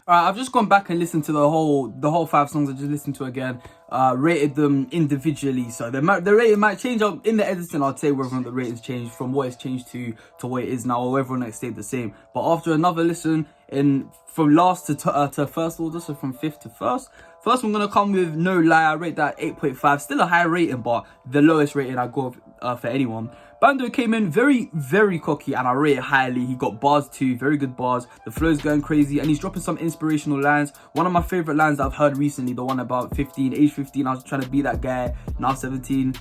Alright, I've just gone back and listened to the whole 5 songs I just listened to again. Rated them individually, so the rating might change up in the editing. I'd say whether or not the ratings changed from what it's changed to what it is now, or whether or not it stayed the same. But after another listen, from last to first order, so from 5th to first I'm gonna come with No Lie. I rate that 8.5. Still a high rating, but the lowest rating I go for anyone. Bando came in very, very cocky, and I rate it highly. He got bars too, very good bars. The flow's going crazy, and he's dropping some inspirational lines. One of my favorite lines that I've heard recently, the one about age 15, I was trying to be that guy. Now 17,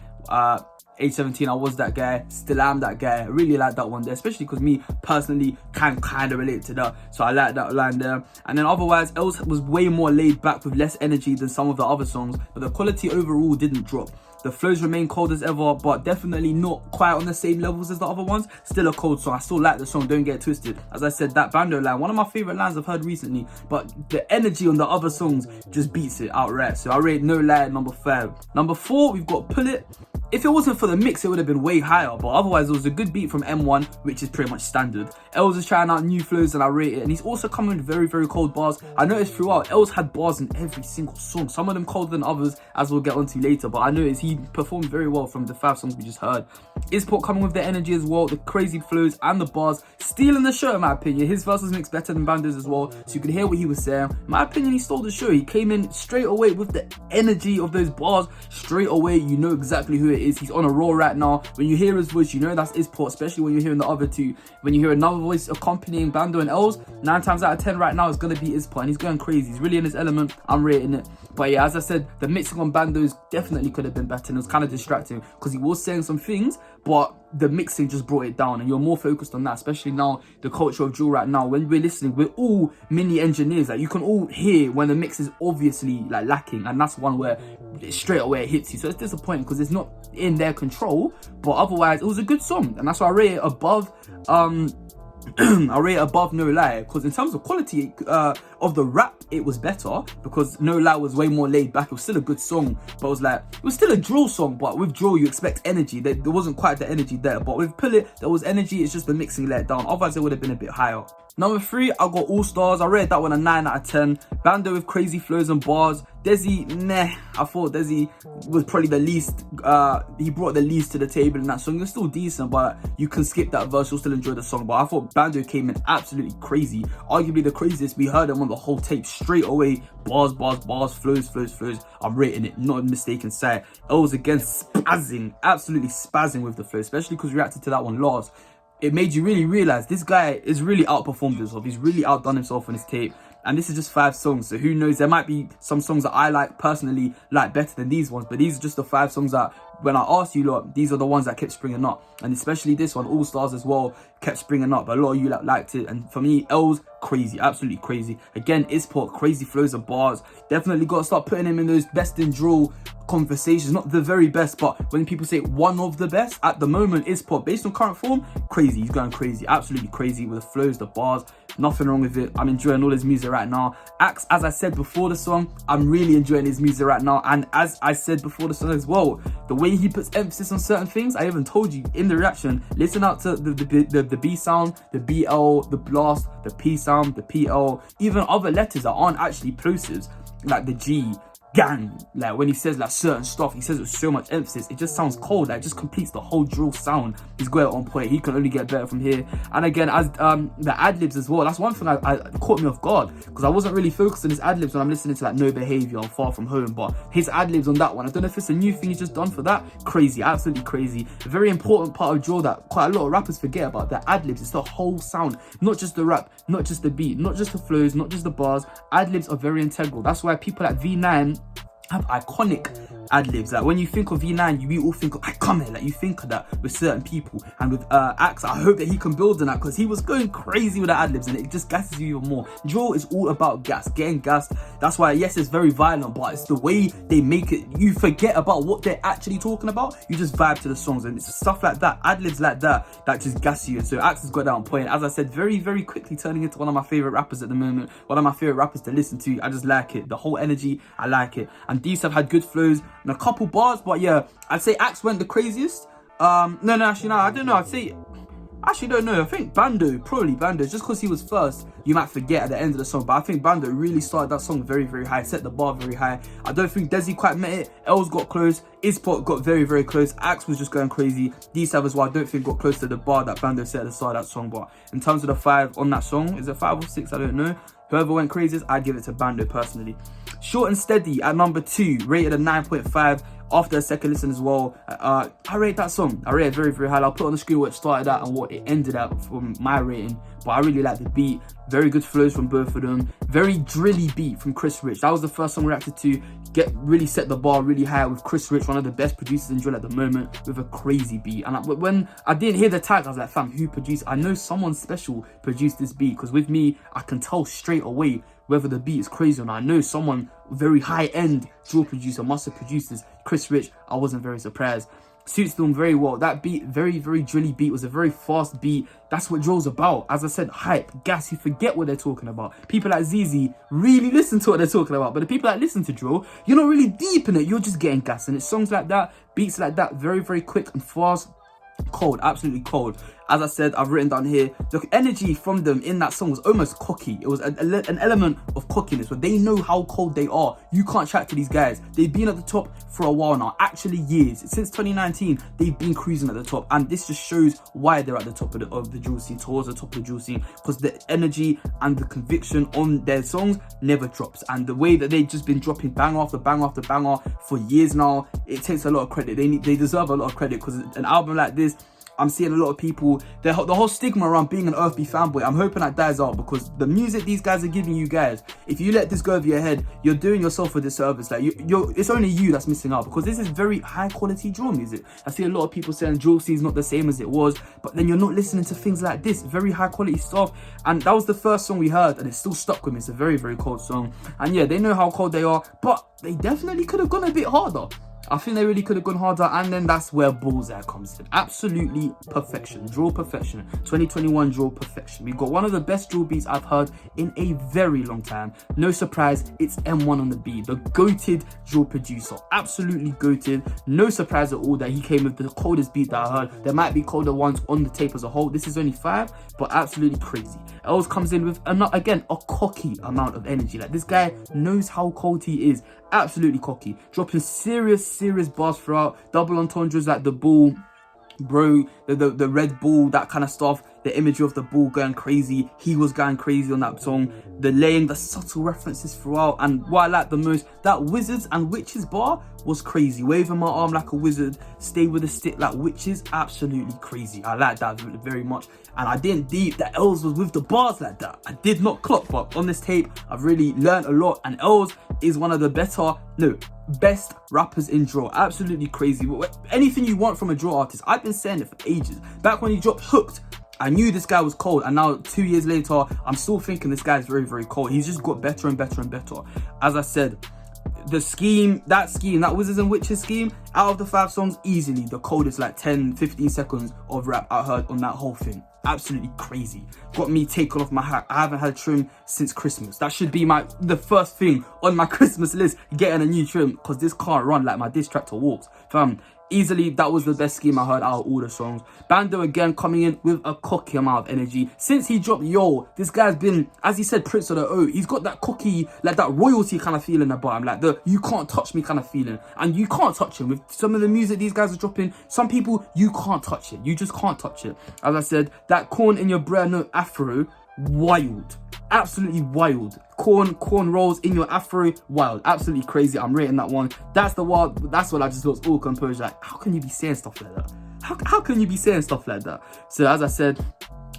age 17, I was that guy. Still am that guy. I really like that one there, especially because me personally can kind of relate to that. So I like that line there. And then otherwise, Els was way more laid back with less energy than some of the other songs, but the quality overall didn't drop. The flows remain cold as ever, but definitely not quite on the same levels as the other ones. Still a cold song. I still like the song, don't get it twisted. As I said, that Bando line, one of my favorite lines I've heard recently, but the energy on the other songs just beats it outright. So I rate No Lie number 5. Number 4, we've got Pull It. If it wasn't for the mix, it would have been way higher, but otherwise it was a good beat from M1, which is pretty much standard. Els is trying out new flows and I rate it, and he's also coming with very, very cold bars. I noticed throughout, Els had bars in every single song, some of them colder than others, as we'll get onto later, but I noticed he performed very well from the 5 songs we just heard. Isport coming with the energy as well, the crazy flows and the bars, stealing the show in my opinion. His verse was mixed better than Bando's as well, so you could hear what he was saying. In my opinion, he stole the show. He came in straight away with the energy of those bars. Straight away, you know exactly who it is. He's on a roll right now. When you hear his voice, you know that's Isport, especially when you're hearing the other two. When you hear another voice accompanying Bando and Els, 9 times out of 10 right now is going to be Isport, and he's going crazy. He's really in his element. I'm rating it. But yeah, as I said, the mixing on Bando's definitely could have been better, and it was kind of distracting because he was saying some things, but the mixing just brought it down, and you're more focused on that, especially now, the culture of drill right now. When we're listening, we're all mini engineers. Like, you can all hear when the mix is obviously like lacking, and that's one where straight away it hits you. So it's disappointing because it's not in their control, but otherwise it was a good song, and that's why I rate it above I rate it above No Lie, because in terms of quality of the rap, it was better, because No Lie was way more laid back. It was still a good song, but it was still a drill song, but with drill you expect energy. There wasn't quite the energy there, but with Pull It there was energy. It's just the mixing let it down, otherwise it would have been a bit higher. Number 3, I got All Stars. I rated that one a 9 out of 10. Bando with crazy flows and bars. Desi, nah. I thought Desi was probably the least, he brought the least to the table in that song. It's still decent, but you can skip that verse, you'll still enjoy the song. But I thought Bando came in absolutely crazy. Arguably the craziest. We heard him on the whole tape straight away. Bars, flows. I'm rating it, not a mistaken sight. Els again spazzing, absolutely spazzing with the flow, especially because we reacted to that one last. It made you really realize this guy is really outperformed himself. He's really outdone himself on his tape. And this is just 5 songs, so who knows, there might be some songs that I personally like better than these ones, but these are just the 5 songs that, when I asked you lot, these are the ones that kept springing up. And especially this one, All Stars as well, kept springing up. But a lot of you liked it, and for me, Els, crazy, absolutely crazy. Again, Isport, crazy flows of bars. Definitely got to start putting him in those best in drill conversations. Not the very best, but when people say one of the best, at the moment, Isport, based on current form, crazy. He's going crazy, absolutely crazy with the flows, the bars. Nothing wrong with it. I'm enjoying all his music right now. Axe, as I said before the song, I'm really enjoying his music right now. And as I said before the song as well, the way he puts emphasis on certain things, I even told you in the reaction, listen out to the B sound, the BL, the blast, the P sound, the PL, even other letters that aren't actually plosives, like the G, gang. Like when he says like certain stuff, he says it with so much emphasis. It just sounds cold. Like, it just completes the whole drill sound. He's got it on point. He can only get better from here. And again, as the ad-libs as well, that's one thing I caught me off guard, because I wasn't really focused on his ad-libs when I'm listening to like No Behavior and Far From Home, but his ad-libs on that one, I don't know if it's a new thing he's just done for that. Crazy, absolutely crazy. A very important part of drill that quite a lot of rappers forget about, the ad-libs. It's the whole sound, not just the rap, not just the beat, not just the flows, not just the bars. Ad-libs are very integral. That's why people like V9 have iconic ad-libs. Like when you think of V9, we all think of iconic. Like you think of that with certain people, and with Axe, I hope that he can build on that, because he was going crazy with the ad-libs and it just gasses you even more. Drill is all about gas, getting gassed. That's why, yes, it's very violent, but it's the way they make it. You forget about what they're actually talking about. You just vibe to the songs, and it's stuff like that, ad-libs like that, that just gas you. And so Axe has got that on point. As I said, very, very quickly turning into one of my favorite rappers at the moment. One of my favorite rappers to listen to. I just like it. The whole energy, I like it. And these have had good flows and a couple bars, but yeah, I'd say Axe went the craziest. Actually, I don't know. Actually don't know. I think Bando, just because he was first, you might forget at the end of the song, but I think Bando really started that song very, very high, set the bar very high. I don't think Desi quite met it. Els got close, Ispot got very, very close, Axe was just going crazy. D7 as well, I don't think got close to the bar that Bando set at the start of that song, but in terms of the 5 on that song, is it 5 or 6? I don't know. Whoever went craziest, I'd give it to Bando personally. Short and Steady at number 2, rated a 9.5. After a second listen as well, I rate that song. I rate it very, very high. I'll put on the screen what it started at and what it ended at from my rating. But I really like the beat. Very good flows from both of them. Very drilly beat from Chris Rich. That was the first song we reacted to. Really set the bar really high with Chris Rich, one of the best producers in drill at the moment, with a crazy beat. And when I didn't hear the tag, I was like, fam, who produced? I know someone special produced this beat, because with me, I can tell straight away whether the beat is crazy or not. I know someone very high-end drill producer must have produced this. Chris Rich, I wasn't very surprised. Suits them very well. That beat, very, very drilly beat, was a very fast beat. That's what drill's about. As I said, hype, gas, you forget what they're talking about. People like ZZ really listen to what they're talking about, but the people that listen to drill, you're not really deep in it, you're just getting gas. And it's songs like that, beats like that, very, very quick and fast. Cold, absolutely cold. As I said, I've written down here, the energy from them in that song was almost cocky. It was an element of cockiness, where they know how cold they are. You can't chat to these guys. They've been at the top for a while now, actually years. Since 2019, they've been cruising at the top, and this just shows why they're at the top of the drill scene, towards the top of the drill scene, because the energy and the conviction on their songs never drops. And the way that they've just been dropping banger after banger after banger for years now, it takes a lot of credit. They deserve a lot of credit, because an album like this, I'm seeing a lot of people, the whole stigma around being an OFB fanboy, I'm hoping that dies out, because the music these guys are giving you guys, if you let this go over your head, you're doing yourself a disservice. Like it's only you that's missing out, because this is very high quality drill music. I see a lot of people saying drill scene's not the same as it was, but then you're not listening to things like this, very high quality stuff. And that was the first song we heard, and it still stuck with me. It's a very, very cold song. And yeah, they know how cold they are, but they definitely could have gone a bit harder. I think they really could have gone harder, and then that's where Bullseye comes in. Absolutely perfection, drill perfection, 2021 drill perfection. We've got one of the best drill beats I've heard in a very long time. No surprise, it's M1 on the beat, the goated drill producer, absolutely goated. No surprise at all that he came with the coldest beat that I heard. There might be colder ones on the tape as a whole. This is only 5, but absolutely crazy. Els comes in with, again, a cocky amount of energy. Like, this guy knows how cold he is. Absolutely cocky, dropping serious bars throughout. Double entendres like the bull, bro, the Red Bull, that kind of stuff. The imagery of the bull going crazy. He was going crazy on that song. The laying, the subtle references throughout. And what I like the most, that wizards and witches bar was crazy. Waving my arm like a wizard, stay with a stick like witches. Absolutely crazy. I like that very much. And I didn't deep that Els was with the bars like that. I did not clock, but on this tape, I've really learned a lot. And Els is one of the best rappers in drill. Absolutely crazy. Anything you want from a drill artist, I've been saying it for ages. Back when he dropped Hooked, I knew this guy was cold, and now 2 years later, I'm still thinking this guy is very, very cold. He's just got better and better and better. As I said, that Wizards and Witches scheme, out of the 5 songs, easily the coldest, like 10-15 seconds of rap I heard on that whole thing. Absolutely crazy. Got me taken off my hat. I haven't had a trim since Christmas. That should be the first thing on my Christmas list, getting a new trim, because this can't run like my diss track to Walks. Fam, Easily, that was the best scheme I heard out of all the songs. Bando again coming in with a cocky amount of energy. Since he dropped Yo, this guy's been, as he said, Prince of the O. He's got that cocky, like that royalty kind of feeling about him, like the you can't touch me kind of feeling. And you can't touch him with some of the music these guys are dropping. Some people, you can't touch it. You just can't touch it. As I said, that corn in your bread, no afro, wild. Absolutely wild. Corn rolls in your afro, wild. Absolutely crazy. I'm rating that one. That's what I just lost all composure. Like, how can you be saying stuff like that? How can you be saying stuff like that? So as I said,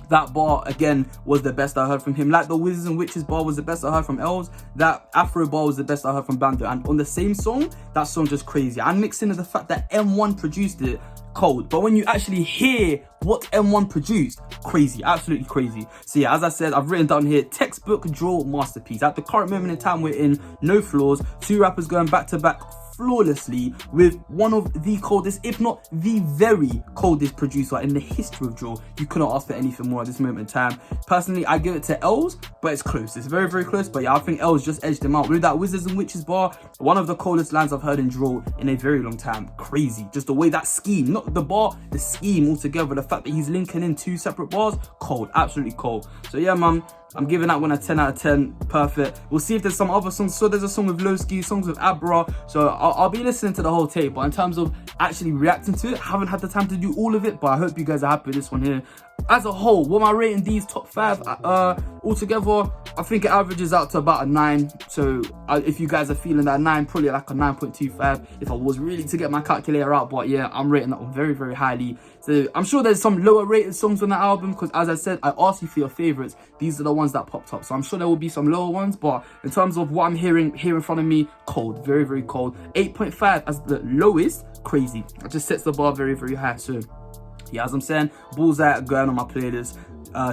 that bar again was the best I heard from him. Like the Wizards and Witches bar was the best I heard from Els. That Afro bar was the best I heard from Bando. And on the same song, that song just crazy. And mixing in the fact that M1 produced it, cold. But when you actually hear what M1 produced, crazy, absolutely crazy. So yeah, as I said, I've written down here, textbook drill masterpiece. At the current moment in time we're in, no flaws. 2 rappers going back to back flawlessly with one of the coldest, if not the very coldest producer in the history of drill. You couldn't ask for anything more at this moment in time. Personally, I give it to Els, but it's close. It's very, very close. But yeah, I think Els just edged him out with that Wizards and Witches bar. One of the coldest lines I've heard in drill in a very long time. Crazy. Just the way that scheme, not the bar, the scheme altogether. The fact that he's linking in 2 separate bars, cold, absolutely cold. So yeah, man, I'm giving that one a 10 out of 10. Perfect. We'll see if there's some other songs. So there's a song with Lowski, songs with Abra. So I'll be listening to the whole tape. But in terms of actually reacting to it, I haven't had the time to do all of it. But I hope you guys are happy with this one here. As a whole, what am I rating these top 5? Altogether, I think it averages out to about a 9. So if you guys are feeling that 9, probably like a 9.25 if I was really to get my calculator out. But yeah, I'm rating that one very, very highly. So I'm sure there's some lower rated songs on the album because, as I said, I asked you for your favorites. These are the ones that popped up. So I'm sure there will be some lower ones. But in terms of what I'm hearing here in front of me, cold, very, very cold. 8.5 as the lowest, crazy. It just sets the bar very, very high. So yeah, as I'm saying, Bullseye going on my playlist.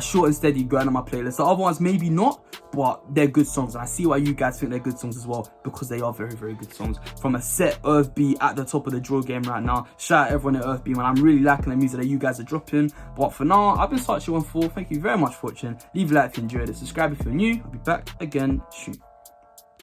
Short and Steady going on my playlist. The other ones maybe not, but they're good songs. And I see why you guys think they're good songs as well, because they are very, very good songs. From a set OFB at the top of the drill game right now. Shout out everyone at OFB, man. I'm really liking the music that you guys are dropping. But for now, I've been Such114. Thank you very much for watching. Leave a like if you enjoyed it. Subscribe if you're new. I'll be back again soon.